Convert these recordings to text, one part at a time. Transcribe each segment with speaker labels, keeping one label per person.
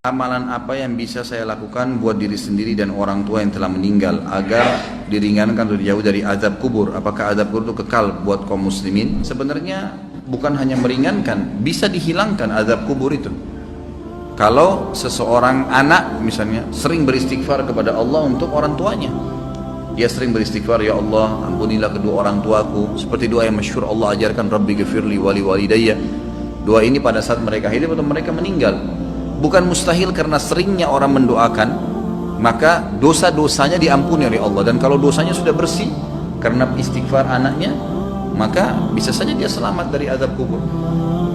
Speaker 1: Amalan apa yang bisa saya lakukan buat diri sendiri dan orang tua yang telah meninggal agar diringankan atau dijauh dari azab kubur? Apakah azab kubur itu kekal buat kaum muslimin? Sebenarnya bukan hanya meringankan, bisa dihilangkan azab kubur itu. Kalau seseorang anak misalnya sering beristighfar kepada Allah untuk orang tuanya, dia sering beristighfar, ya Allah ampunilah kedua orang tuaku, seperti doa yang masyhur Allah ajarkan, Rabbi ghafirli wali walidayya. Doa ini pada saat mereka hidup atau mereka meninggal. Bukan mustahil karena seringnya orang mendoakan, maka dosa-dosanya diampuni oleh Allah. Dan kalau dosanya sudah bersih karena istighfar anaknya, maka bisa saja dia selamat dari azab kubur,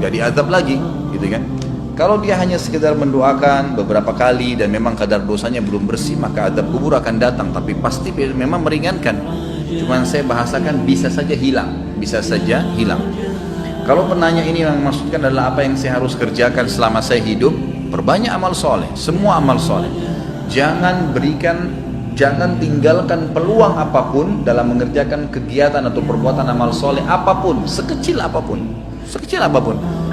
Speaker 1: nggak diazab lagi, gitu kan. Kalau dia hanya sekedar mendoakan beberapa kali dan memang kadar dosanya belum bersih, maka azab kubur akan datang, tapi pasti memang meringankan. Cuman saya bahasakan bisa saja hilang, bisa saja hilang. Kalau penanya ini yang maksudkan adalah apa yang saya harus kerjakan selama saya hidup, perbanyak amal soleh, semua amal soleh. Jangan tinggalkan peluang apapun dalam mengerjakan kegiatan atau perbuatan amal soleh apapun, sekecil apapun.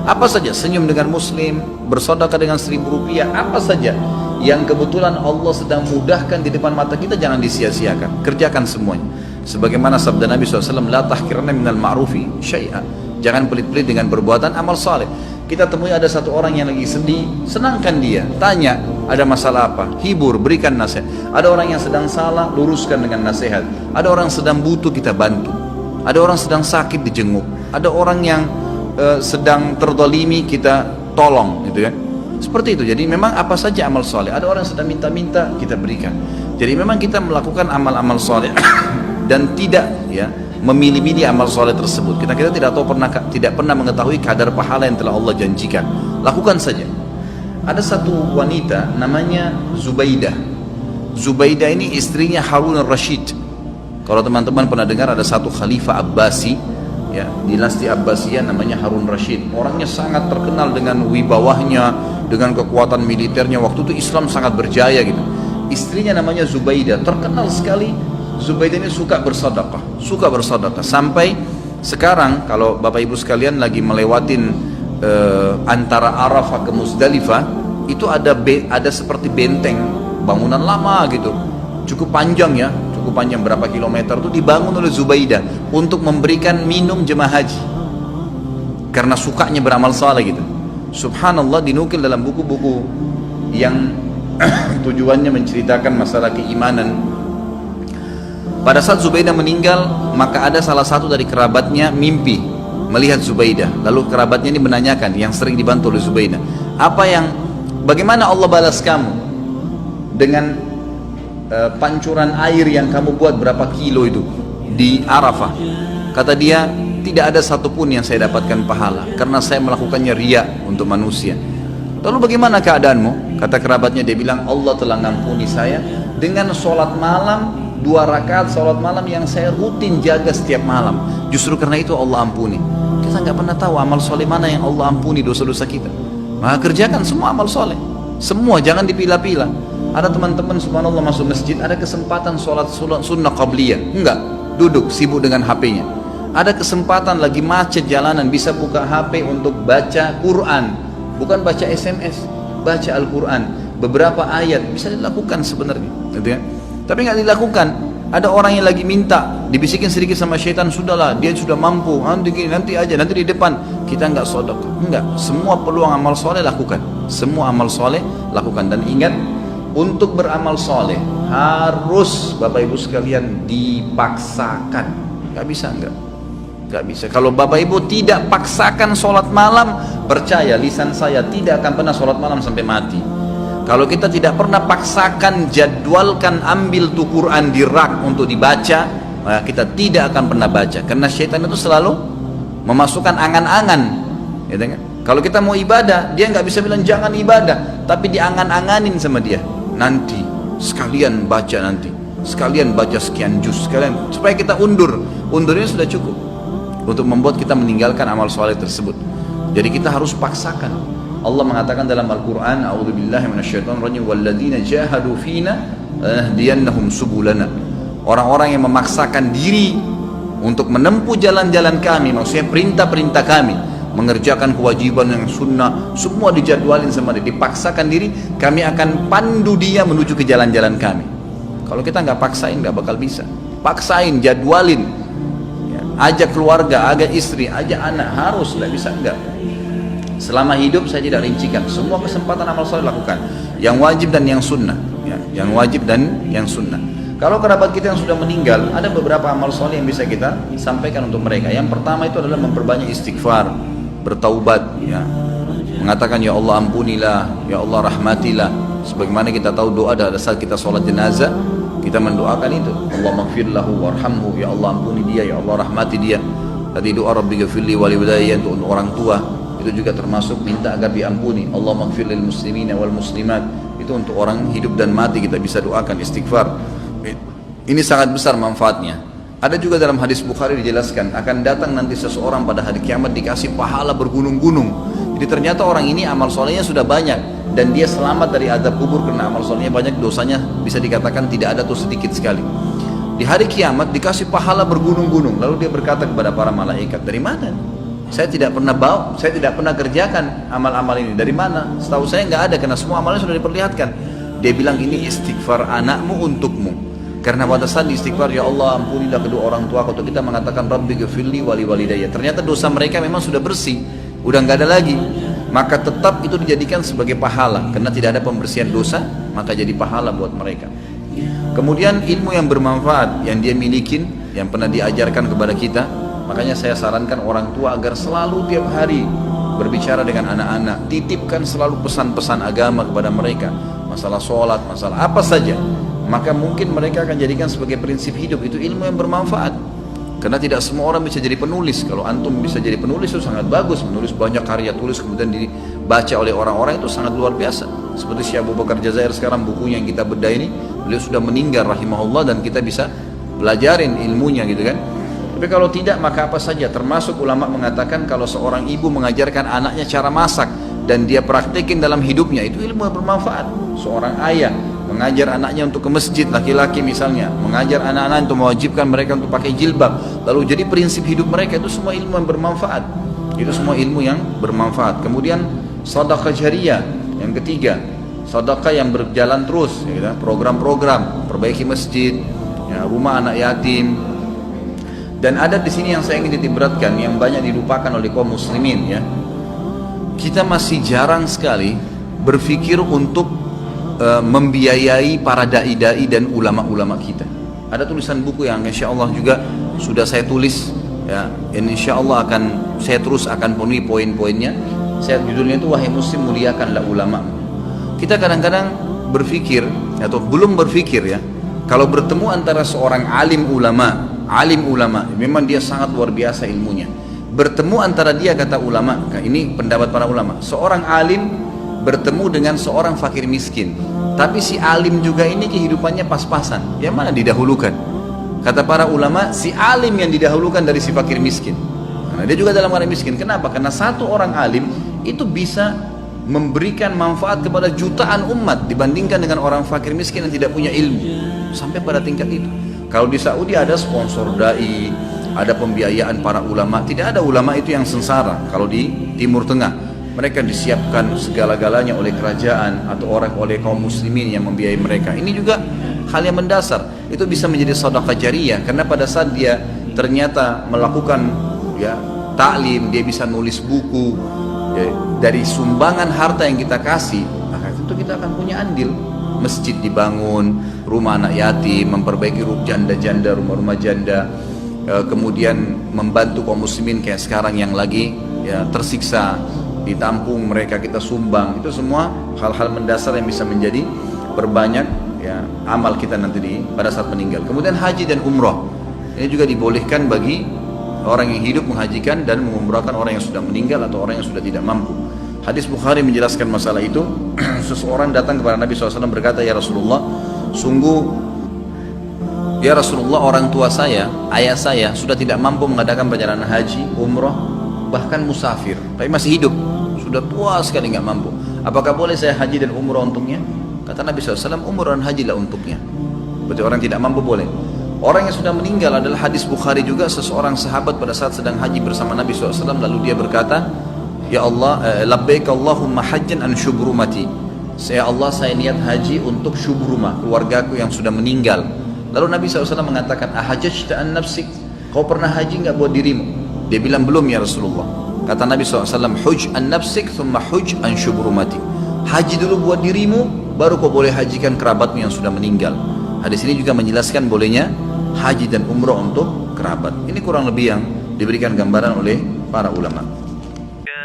Speaker 1: Apa saja, senyum dengan muslim, bersedekah dengan 1.000 rupiah, apa saja yang kebetulan Allah sedang mudahkan di depan mata kita, jangan disia-siakan, kerjakan semuanya. Sebagaimana sabda Nabi SAW, la tahkiranna minal ma'rufi syai'a. Jangan pelit-pelit dengan perbuatan amal saleh. Kita temui ada satu orang yang lagi sedih, senangkan dia, tanya ada masalah apa, hibur, berikan nasihat. Ada orang yang sedang salah, luruskan dengan nasihat. Ada orang sedang butuh, kita bantu. Ada orang sedang sakit, dijenguk. Ada orang yang sedang terdolimi, kita tolong, gitu kan. Seperti itu. Jadi memang apa saja amal saleh. Ada orang yang sedang minta-minta, kita berikan. Jadi memang kita melakukan amal-amal saleh dan tidak memilih-milih amal soleh tersebut. Kita tidak pernah mengetahui kadar pahala yang telah Allah janjikan. Lakukan saja. Ada satu wanita namanya Zubaidah. Zubaidah ini istrinya Harun al-Rashid. Kalau teman-teman pernah dengar, ada satu khalifah Abbasi, dinasti Abbasiyah namanya Harun Rashid. Orangnya sangat terkenal dengan wibawahnya, dengan kekuatan militernya. Waktu itu Islam sangat berjaya gitu. Istrinya namanya Zubaidah, terkenal sekali. Zubaidah ini suka bersedekah sampai sekarang kalau Bapak Ibu sekalian lagi melewatin antara Arafah ke Muzdalifah, itu ada seperti benteng bangunan lama gitu, cukup panjang berapa kilometer, itu dibangun oleh Zubaidah untuk memberikan minum jemaah haji karena sukanya beramal saleh gitu. Subhanallah, dinukil dalam buku-buku yang tujuannya menceritakan masalah keimanan. Pada saat Zubaidah meninggal, maka ada salah satu dari kerabatnya mimpi melihat Zubaidah. Lalu kerabatnya ini menanyakan, yang sering dibantu oleh Zubaidah, bagaimana Allah balas kamu dengan pancuran air yang kamu buat berapa kilo itu di Arafah? Kata dia, tidak ada satupun yang saya dapatkan pahala karena saya melakukannya riya untuk manusia. Lalu bagaimana keadaanmu? Kata kerabatnya, dia bilang, Allah telah ngampuni saya dengan sholat malam, 2 rakaat sholat malam yang saya rutin jaga setiap malam. Justru karena itu Allah ampuni. Kita nggak pernah tahu amal soleh mana yang Allah ampuni dosa-dosa kita. Maka kerjakan semua amal soleh, semua, jangan dipilah-pilah. Ada teman-teman subhanallah masuk masjid, ada kesempatan sholat sunnah qabliyah, enggak, duduk sibuk dengan HP-nya. Ada kesempatan lagi macet jalanan, bisa buka HP untuk baca Quran, bukan baca SMS, baca Al-Quran. Beberapa ayat bisa dilakukan sebenarnya, gitu ya. Tapi nggak dilakukan. Ada orang yang lagi minta, dibisikin sedikit sama syaitan, sudahlah, dia sudah mampu, nanti di depan. Kita nggak sedekah, enggak. Semua peluang amal soleh lakukan, semua amal soleh lakukan. Dan ingat, untuk beramal soleh harus Bapak Ibu sekalian dipaksakan. Nggak bisa. Kalau Bapak Ibu tidak paksakan sholat malam, percaya lisan saya tidak akan pernah sholat malam sampai mati. Kalau kita tidak pernah paksakan, jadwalkan, ambil tuh Quran di rak untuk dibaca, maka kita tidak akan pernah baca. Karena syaitan itu selalu memasukkan angan-angan, gitu kan? Kalau kita mau ibadah, dia nggak bisa bilang jangan ibadah, tapi diangan-anganin sama dia. Nanti sekalian baca, sekalian baca sekian juz, sekalian, supaya kita undurnya sudah cukup untuk membuat kita meninggalkan amal soleh tersebut. Jadi kita harus paksakan. Allah mengatakan dalam Al-Quran, a'udzubillahi minasyaitonirrajim, walladzina jahadu fina lanahdiyannahum subulana. Orang-orang yang memaksakan diri untuk menempuh jalan-jalan kami, maksudnya perintah-perintah kami, mengerjakan kewajiban yang sunnah, semua dijadwalin sama dia, dipaksakan diri, kami akan pandu dia menuju ke jalan-jalan kami. Kalau kita nggak paksain nggak bakal bisa. Paksain, jadwalin, ya, ajak keluarga, ajak istri, ajak anak, harus, nggak bisa enggak. Selama hidup saya tidak rincikan, semua kesempatan amal soleh lakukan, yang wajib dan yang sunnah, ya, yang wajib dan yang sunnah. Kalau kerabat kita yang sudah meninggal, ada beberapa amal soleh yang bisa kita sampaikan untuk mereka. Yang pertama itu adalah memperbanyak istighfar, bertaubat, ya, mengatakan ya Allah ampunilah, ya Allah rahmatilah. Sebagaimana kita tahu doa pada saat kita sholat jenazah, kita mendoakan itu, Allah maghfirlahu warhamhu, ya Allah ampuni dia, ya Allah rahmati dia. Tadi doa Rabbi ghafirli wali walidayya untuk orang tua, itu juga termasuk minta agar diampuni. Allah maghfir lil muslimina wal muslimat, itu untuk orang hidup dan mati kita bisa doakan istighfar. Ini sangat besar manfaatnya. Ada juga dalam hadis Bukhari dijelaskan akan datang nanti seseorang pada hari kiamat dikasih pahala bergunung-gunung. Jadi ternyata orang ini amal solehnya sudah banyak dan dia selamat dari azab kubur karena amal solehnya banyak, dosanya bisa dikatakan tidak ada atau sedikit sekali. Di hari kiamat dikasih pahala bergunung-gunung. Lalu dia berkata kepada para malaikat, dari mana? Saya tidak pernah saya tidak pernah kerjakan amal-amal ini. Dari mana? Setahu saya nggak ada karena semua amalnya sudah diperlihatkan. Dia bilang ini istighfar anakmu untukmu. Karena pada saat istighfar, ya Allah ampunilah kedua orang tua, kalau kita mengatakan Rabbi ghafirli wali walidayya, ternyata dosa mereka memang sudah bersih, udah nggak ada lagi, maka tetap itu dijadikan sebagai pahala karena tidak ada pembersihan dosa, maka jadi pahala buat mereka. Kemudian ilmu yang bermanfaat yang dia milikin, yang pernah diajarkan kepada kita, makanya saya sarankan orang tua agar selalu tiap hari berbicara dengan anak-anak, titipkan selalu pesan-pesan agama kepada mereka, masalah sholat, masalah apa saja. Maka mungkin mereka akan jadikan sebagai prinsip hidup, itu ilmu yang bermanfaat. Karena tidak semua orang bisa jadi penulis. Kalau antum bisa jadi penulis itu sangat bagus, menulis banyak karya tulis kemudian dibaca oleh orang-orang, itu sangat luar biasa. Seperti Syekh Abu Bakar Jazair sekarang, bukunya yang kita bedah ini, beliau sudah meninggal rahimahullah dan kita bisa belajarin ilmunya gitu kan. Tapi kalau tidak, maka apa saja. Termasuk ulama mengatakan kalau seorang ibu mengajarkan anaknya cara masak dan dia praktekin dalam hidupnya, itu ilmu yang bermanfaat. Seorang ayah mengajar anaknya untuk ke masjid, laki-laki misalnya, mengajar anak-anak untuk mewajibkan mereka untuk pakai jilbab, lalu jadi prinsip hidup mereka, itu semua ilmu yang bermanfaat. Itu semua ilmu yang bermanfaat. Kemudian sedekah jariyah yang ketiga, sedekah yang berjalan terus, ya, program-program, perbaiki masjid, ya, rumah anak yatim. Dan ada di sini yang saya ingin ditiberatkan, yang banyak dilupakan oleh kaum muslimin, ya. Kita masih jarang sekali berpikir untuk membiayai para dai-dai dan ulama-ulama kita. Ada tulisan buku yang insya Allah juga sudah saya tulis, ya, insya Allah saya terus akan penuhi poin-poinnya. Saya judulnya itu Wahai Muslim muliakanlah ulama. Kita kadang-kadang berpikir atau belum berpikir, ya, kalau bertemu antara seorang alim ulama, memang dia sangat luar biasa ilmunya. Bertemu antara dia, kata ulama, ini pendapat para ulama, seorang alim bertemu dengan seorang fakir miskin, tapi si alim juga ini kehidupannya pas-pasan, yang mana didahulukan? Kata para ulama, si alim yang didahulukan dari si fakir miskin. Karena dia juga dalam keadaan miskin. Kenapa? Karena satu orang alim itu bisa memberikan manfaat kepada jutaan umat dibandingkan dengan orang fakir miskin yang tidak punya ilmu. Sampai pada tingkat itu. Kalau di Saudi ada sponsor dai, ada pembiayaan para ulama. Tidak ada ulama itu yang sengsara. Kalau di Timur Tengah, mereka disiapkan segala-galanya oleh kerajaan atau oleh kaum muslimin yang membiayai mereka. Ini juga hal yang mendasar. Itu bisa menjadi sedekah jariyah karena pada saat dia ternyata melakukan, ya, taklim, dia bisa nulis buku, ya, dari sumbangan harta yang kita kasih, maka tentu kita akan punya andil. Masjid dibangun, rumah anak yatim, memperbaiki janda-janda, rumah-rumah janda, kemudian membantu kaum muslimin kayak sekarang yang lagi, ya, tersiksa, ditampung mereka, kita sumbang. Itu semua hal-hal mendasar yang bisa menjadi perbanyak, ya, amal kita nanti pada saat meninggal. Kemudian haji dan umrah ini juga dibolehkan bagi orang yang hidup menghajikan dan mengumrahkan orang yang sudah meninggal atau orang yang sudah tidak mampu. Hadis Bukhari menjelaskan masalah itu. Seseorang datang kepada Nabi SAW berkata, ya Rasulullah, sungguh ya Rasulullah, orang tua saya, ayah saya sudah tidak mampu mengadakan perjalanan haji, umrah, bahkan musafir, tapi masih hidup, sudah tua sekali nggak mampu. Apakah boleh saya haji dan umrah untuknya? Kata Nabi SAW, umrah dan hajilah untuknya. Berarti orang tidak mampu boleh. Orang yang sudah meninggal adalah hadis Bukhari juga, seseorang sahabat pada saat sedang haji bersama Nabi SAW, lalu dia berkata, ya Allah, labbaik Allahumma hajjan an syubrumati. Ya Allah, saya niat haji untuk syubrumah, keluargaku yang sudah meninggal. Lalu Nabi SAW mengatakan, ahajjta an nafsik, kau pernah haji nggak buat dirimu? Dia bilang, belum ya Rasulullah. Kata Nabi SAW, huj an nafsik thumma huj an syubrumati. Haji dulu buat dirimu, baru kau boleh hajikan kerabatmu yang sudah meninggal. Hadis ini juga menjelaskan bolehnya haji dan umrah untuk kerabat. Ini kurang lebih yang diberikan gambaran oleh para ulama.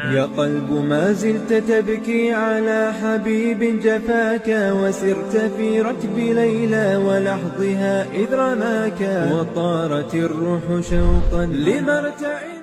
Speaker 2: يا قلب ما زلت تبكي على حبيب جفاك وسرت في ركب ليلى ولحظها إذ رماك وطارت الروح شوقا لمرتع